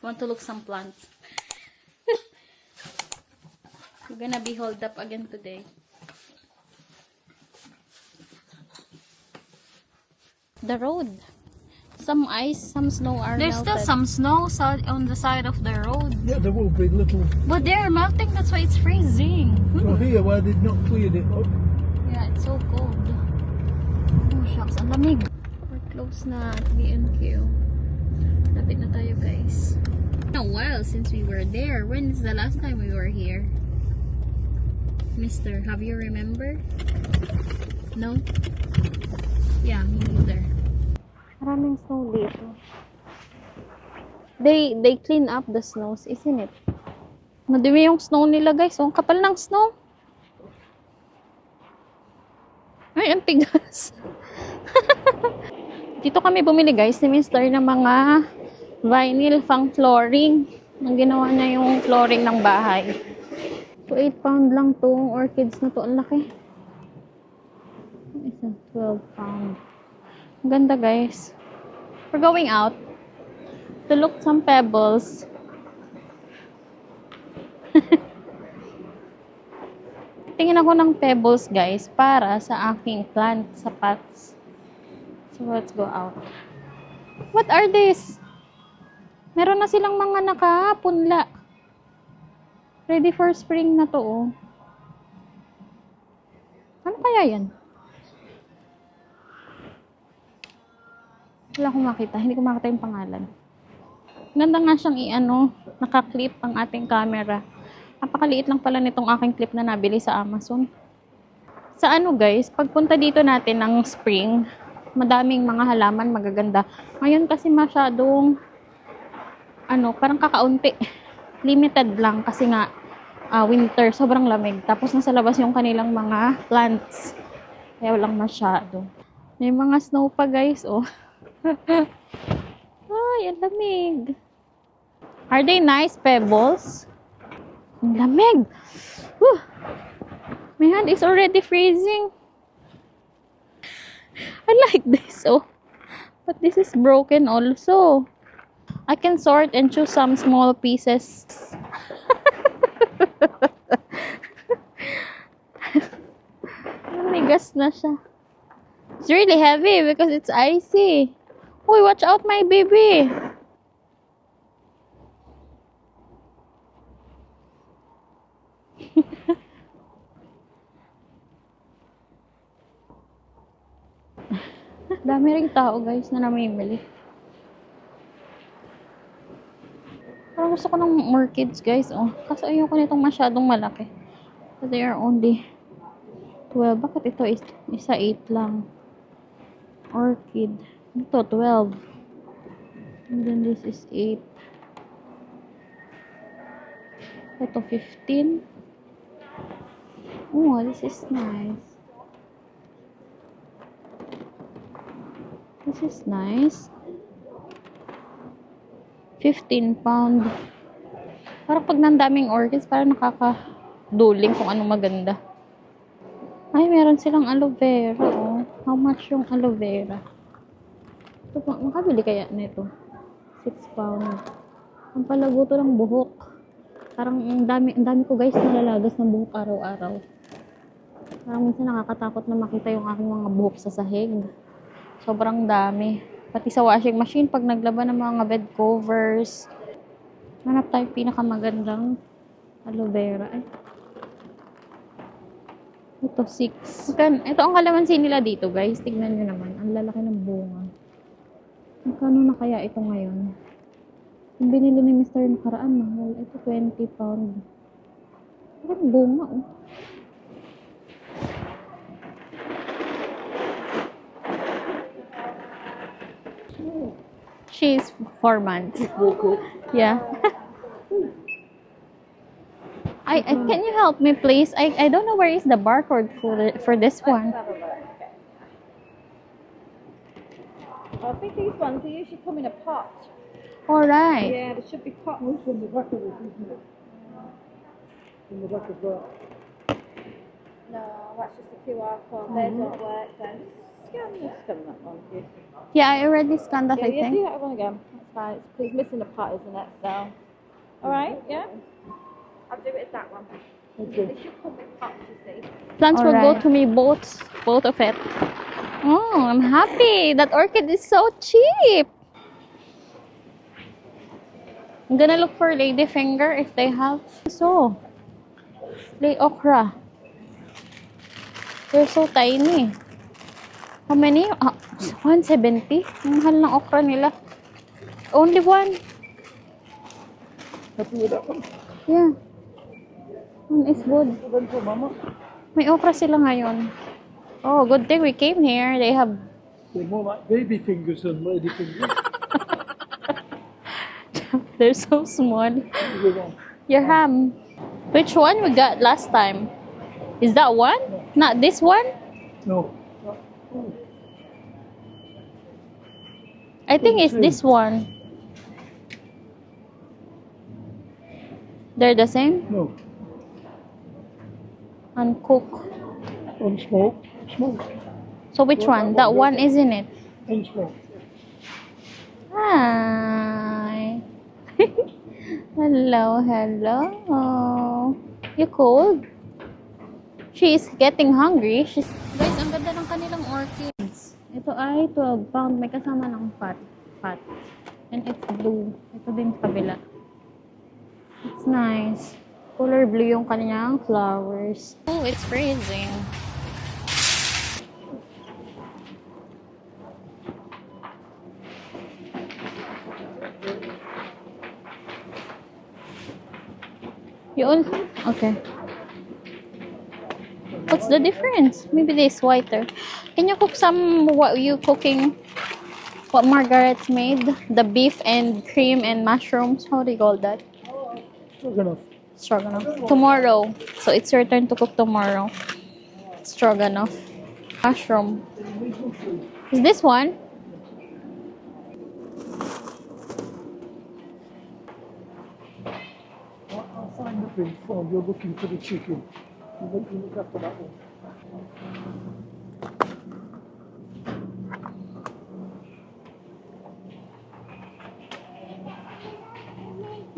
Want to look some plants. We're gonna be holed up again today. The road. Some ice, some snow are There's melted. still some snow on the side of the road. Yeah, there will be little. But they're melting, that's why it's freezing. Well, here where they've not cleared it up. Yeah, it's so cold. Oh, shucks, ang lamig. We're close na at B&Q. Lapit na tayo, guys. It's been a while since we were there. When is the last time we were here? Mister, have you remember? No? Yeah, me neither. Maraming snow dito. They clean up the snows, isn't it? Madumi yung snow nila, guys. Oh, ang kapal ng snow. Ay, ang tigas. Dito kami bumili, guys, ni Mr. ng mga vinyl pang flooring. Ang ginawa niya yung flooring ng bahay. So, 8 pound lang tong orchids na to. Ang laki. Isa, 12 pound. Ang ganda, guys. We're going out to look some pebbles. Tingin ako ng pebbles, guys, para sa aking plant, sa pots. So, let's go out. What are these? Meron na silang mga nakapunla. Ready for spring na to, oh. Ano kaya yan? Wala akong makita. Hindi ko makita yung pangalan. Ganda nga siyang i-ano, naka-clip ang ating camera. Napakaliit lang pala nitong aking clip na nabili sa Amazon. Sa ano, guys, pagpunta dito natin ng spring, madaming mga halaman magaganda. Ngayon kasi masyadong ano, parang kakaunti. Limited lang kasi nga winter, sobrang lamig. Tapos nasa labas yung kanilang mga plants. Kaya walang masyado. May mga snow pa, guys, oh. Ay, ang lamig. Are they nice pebbles? Ang lamig. Whew. My hand is already freezing. I like this, oh. But this is broken also. I can sort and choose some small pieces. Namigas na siya. It's really heavy because it's icy. Uy, watch out, my baby. Dami ring tao, guys, na namimili. Parang gusto ko ng orchids, guys, oh. Kasi ayoko nitong masyadong malaki. So, they are only 12. Bakit ito is isa 8 lang? Orchid. Ito, 12. And then this is 8. Ito, 15. Oh, this is nice. This is nice. 15 pound. Parang pag nandaming orchids, parang nakakaduling kung anong maganda. Ay, meron silang aloe vera, oh. How much yung aloe vera? Ito, makabili kaya nito? 6 pound. Ang palago to ng buhok. Parang ang dami ko, guys, nalalagas ng buhok araw-araw. Parang minsan nakakatakot na makita yung aking mga buhok sa sahig. Sobrang dami. Pati sa washing machine, pag naglaban ng mga bed covers. Hanap tayo pinakamagandang aloe vera. Ay. Ito, 6. Ito ang kalamansi nila dito, guys. Tignan nyo naman. Ang lalaki ng bunga. Magkano na kaya ito ngayon? Yung binili ni Mr. nakaraan, mahal. Ito, 20 pound. Ang bunga, oh. She's 4 months. Yeah. Can you help me, please? I don't know where is the barcode for this one. I think these ones, they usually come in a pot. All right. Yeah, there should be pots. It's from the back of it, isn't it? From the back of that. No, that's just a QR code. They don't work then. scan that one, please? Yeah, I already scanned that, Yeah, I yeah, do think. that one again. That's fine. It's missing a part, isn't it? So, all right, yeah. I'll do it as that one. Okay. They should come in pots, you see. Plants will go Alright. to me both of it. Oh, I'm happy. That orchid is so cheap. I'm gonna look for ladyfinger if they have. So, lay okra. They're so tiny. How many? 170. Ang mahal ng okra nila. Only one. Happy with that one? Yeah. One is good. Then for Mama. May okra sila ngayon. Oh, good thing we came here. They have... They're more like baby fingers than lady fingers. They're so small. Good one. Your ham. Which one we got last time? Is that one? Not this one? No. I think it's this one. They're the same? No. Uncooked. Unsmoked. Smoked. So which one? That one, isn't it? Unsmoked. Hi. Hello, hello. You cold? She's getting hungry. Guys, ang ganda ng kanilang orchids. Ito ay 12 pound. May kasama ng pot. And it's blue. Ito din sa kabila. It's nice. Color blue yung kanyang flowers. Oh, it's freezing. Okay. What's the difference? Maybe this whiter. Can you cook some what you cooking? What Margaret's made? The beef and cream and mushrooms. How do you call that? Stroganoff. Stroganoff. Tomorrow. So it's your turn to cook tomorrow. Stroganoff. Mushroom. Is this one? I'll find the thing while you're looking for the chicken. You look after that one.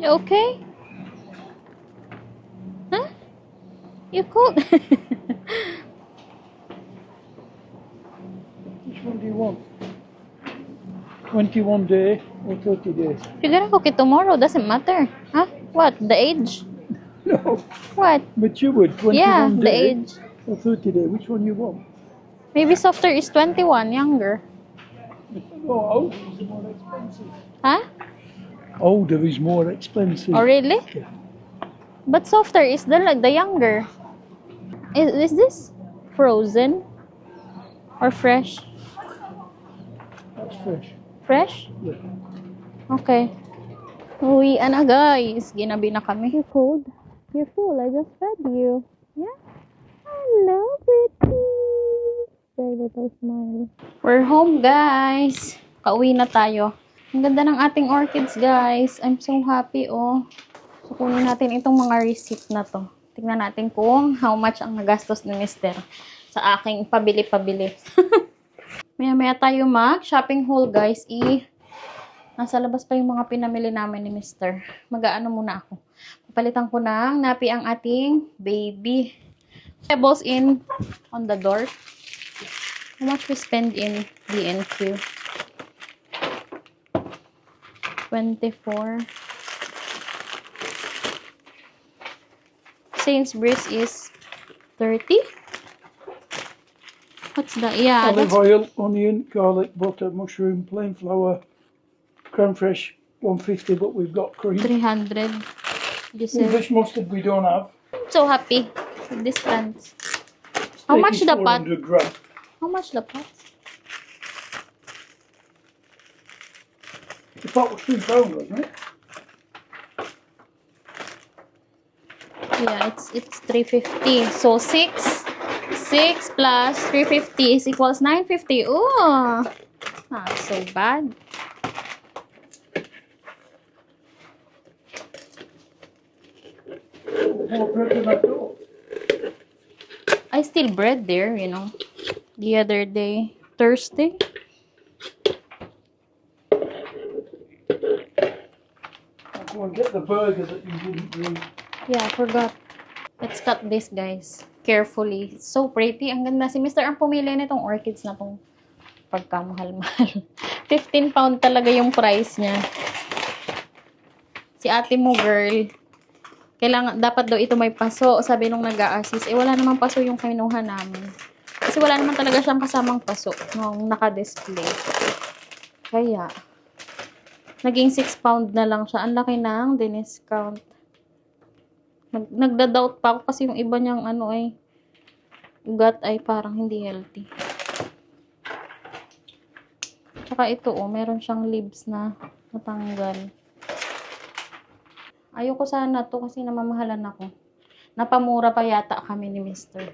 You okay? Huh? You cold? Which one do you want? 21 day or 30 days? You're gonna cook it tomorrow. Doesn't matter. Huh? What? The age? No. What? Matured 21 Yeah, the day age. or 30 day. Which one you want? Maybe softer is 21, younger. Oh, older is more expensive. Huh? Older is more expensive. Oh, really? Yeah. But softer is the younger. Is this frozen or fresh? That's fresh. Fresh? Yeah. Okay. Uwi na guys. Ginabi na kami. You're cold. You're full. I just fed you. Yeah? Hello, pretty. Very little smile. We're home guys. Kauwi na tayo. Ang ganda ng ating orchids guys. I'm so happy oh. So kunin natin itong mga receipt na to. Tingnan natin kung how much ang nagastos ni Mr. sa aking pabili-pabili. Maya-maya tayo mag-shopping haul guys. Nasa labas pa yung mga pinamili namin ni Mr. Mag-aano muna ako. Papalitan ko ng napi ang ating baby. Pebbles in on the door. How much we spend in B&Q? 24. Sainsbury's is 30. What's that? Yeah, Olive that's oil, onion, garlic, butter, mushroom, plain flour, creme fraiche, 150, but we've got cream. 300. You said. English mustard we don't have. So happy with this plant. How much Steak is the pot? 400 gram. How much the pot? The pot was £3, wasn't it? Yeah, it's 350. So 6 plus 350 is equals 950. Oh, not so bad. More bread than I thought. I still bread there, you know, the other day. Thursday? I'll go and get the burger that you didn't bring. Yeah, I forgot. Let's cut this, guys. Carefully. It's so pretty. Ang ganda. Si Mr. ang pumili nitong orchids na tong pagkamahal-mahal. 15 pound talaga yung price niya. Si ate mo, girl, kailangan, dapat daw ito may paso. Sabi nung nag-a-assist. Wala naman paso yung kinuha namin. Kasi wala naman talaga siyang kasamang paso nung naka-display. Kaya, naging 6 pound na lang siya. Ang laki ng diniscount. Nagda-doubt pa ako kasi yung iba niyang ugat ay parang hindi healthy. Tsaka ito, meron siyang leaves na natanggal. Ayoko sana to kasi namamahalan ako. Napamura pa yata kami ni Mr.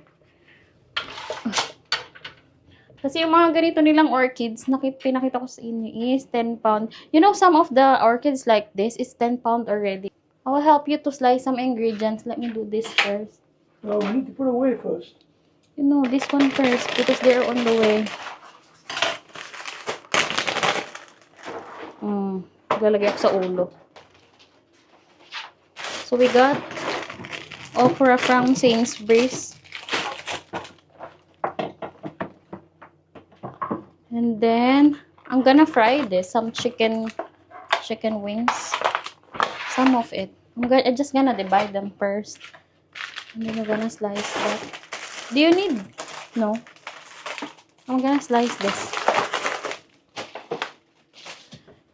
Kasi yung mga ganito nilang orchids, pinakita ko sa inyo is 10 pound. You know, some of the orchids like this is 10 pound already. I will help you to slice some ingredients. Let me do this first. No, we need to put away first. You know, this one first because they're on the way. Lalagay ako sa ulo. So we got okra from Sainsbury's. And then I'm gonna fry this, some chicken wings. Some of it. I'm just gonna divide them first. And then we're gonna slice that. Do you need? No. I'm gonna slice this.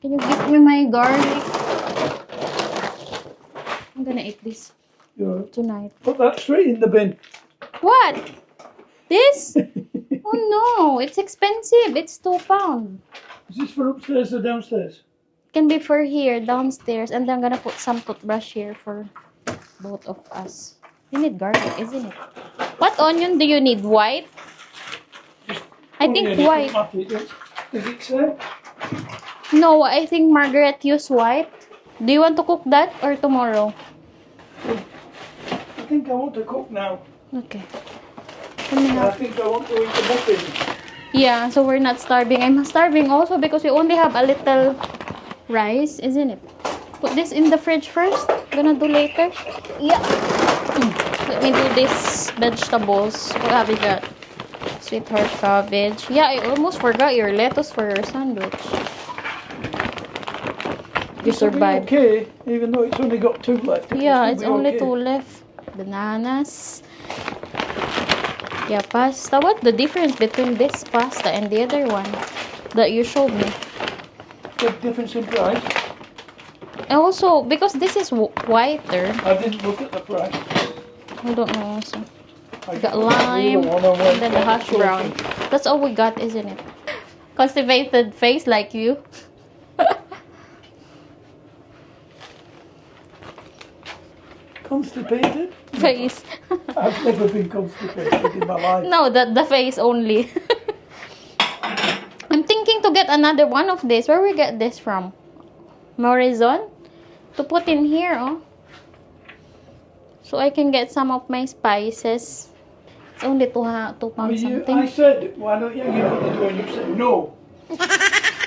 Can you give me my garlic? I'm gonna eat this Yeah. tonight. Put that straight in the bin. What? This? Oh no, it's expensive. It's 2 pound. Is this for upstairs or downstairs? Can be for here, downstairs, and then I'm gonna put some toothbrush here for both of us. You need garlic, isn't it? What onion do you need? White? I think white. Does it say? No, I think Margaret used white. Do you want to cook that or tomorrow? I think I want to cook now. Okay. Let me I have. think I want to eat the muffin. Yeah, so we're not starving. I'm starving also because we only have a little rice, isn't it? Put this in the fridge first. Gonna do later. Yeah. Let me do this vegetables. What have we got? Sweetheart cabbage. Yeah, I almost forgot your lettuce for your sandwich. You This will be survived. okay, even though it's only got 2 left. Yeah, It'll it's still be only okay. 2 left. Bananas. Yeah, pasta. What the difference between this pasta and the other one that you showed me? Big difference in price. And also, because this is whiter, I didn't look at the price. I don't know. So, I we got looked at the lime other one and went, and then the "Oh, hash it's brown. okay." That's all we got, isn't it? Constipated face like you. Constipated? Face. I've never been constipated in my life. No, the face only. I'm thinking to get another one of this. Where we get this from? Morrison? To put in here, oh. So I can get some of my spices. It's only 2 pounds something. I said, why don't you give it the door? And you said, no.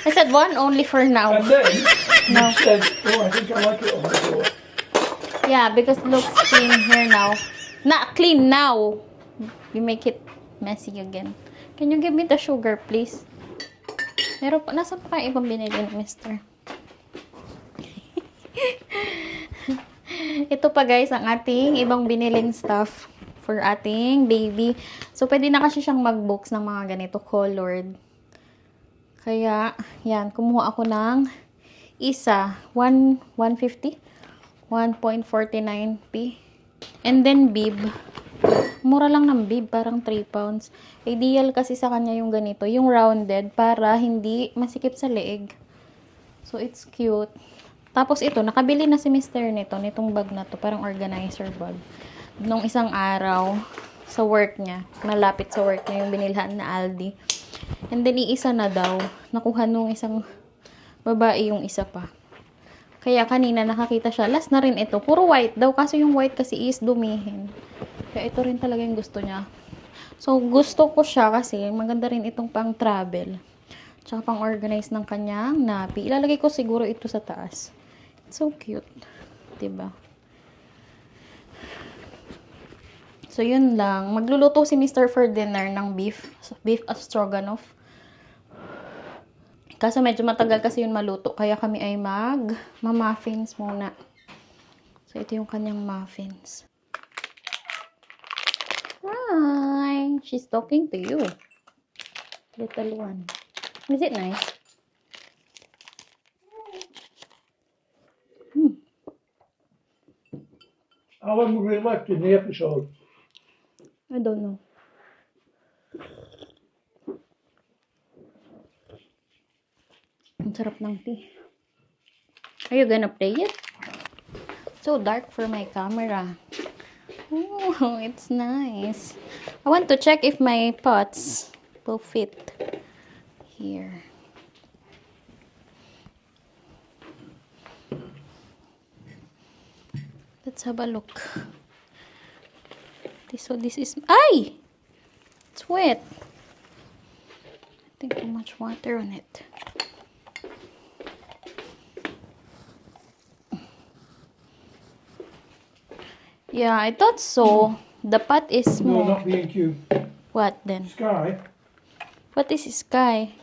I said one only for now. And then No. you said, oh, I think I like it on the door. Yeah, because it looks clean here now. Not clean now. You make it messy again. Can you give me the sugar, please? Meron pa, nasa pa kayo ibang binili ni Mister? Ito pa guys, ang ating ibang biniling stuff for ating baby. So, pwede na kasi siyang mag-box ng mga ganito, colored. Kaya, yan, kumuha ako ng isa, 150. 1.49p. And then bib. Mura lang ng bib, parang 3 pounds. Ideal kasi sa kanya yung ganito, yung rounded, para hindi masikip sa leeg. So, it's cute. Tapos ito, nakabili na si Mr. nitong bag na to, parang organizer bag. Nung isang araw, sa work niya, malapit sa work niya, yung binilhan na Aldi. And then, iisa na daw. Nakuha nung isang babae yung isa pa. Kaya kanina nakakita siya. Last na rin ito. Puro white daw. Kasi yung white kasi is dumihin. Kaya ito rin talaga yung gusto niya. So, gusto ko siya kasi maganda rin itong pang travel. Tsaka pang organize ng kanyang napi. Ilalagay ko siguro ito sa taas. It's so cute. Diba? So, yun lang. Magluluto si Mr. for dinner ng beef stroganoff. Kaso medyo matagal kasi yun maluto. Kaya kami ay muffins muna. So, ito yung kanyang muffins. Hi! She's talking to you. Little one. Is it nice? How long have we left in the episode? I don't know. Ang sarap ng tea. Are you gonna play it? So dark for my camera. Oh, it's nice. I want to check if my pots will fit here. Let's have a look. So this is... Ay! It's wet. I think too much water on it. Yeah, I thought so. The pot is No, small. not B&Q. What then? Sky. What is sky?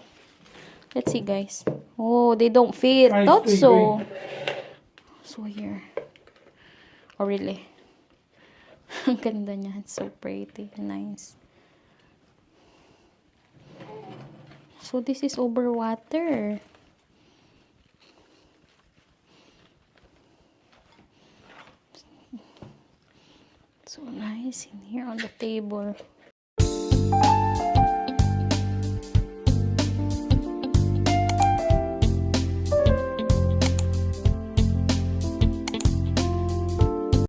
Let's see, guys. Oh, they don't fit. Nice Thought big so. green. So here. Oh, really? Ang ganda niya. It's so pretty. Nice. So this is over water. So nice in here on the table.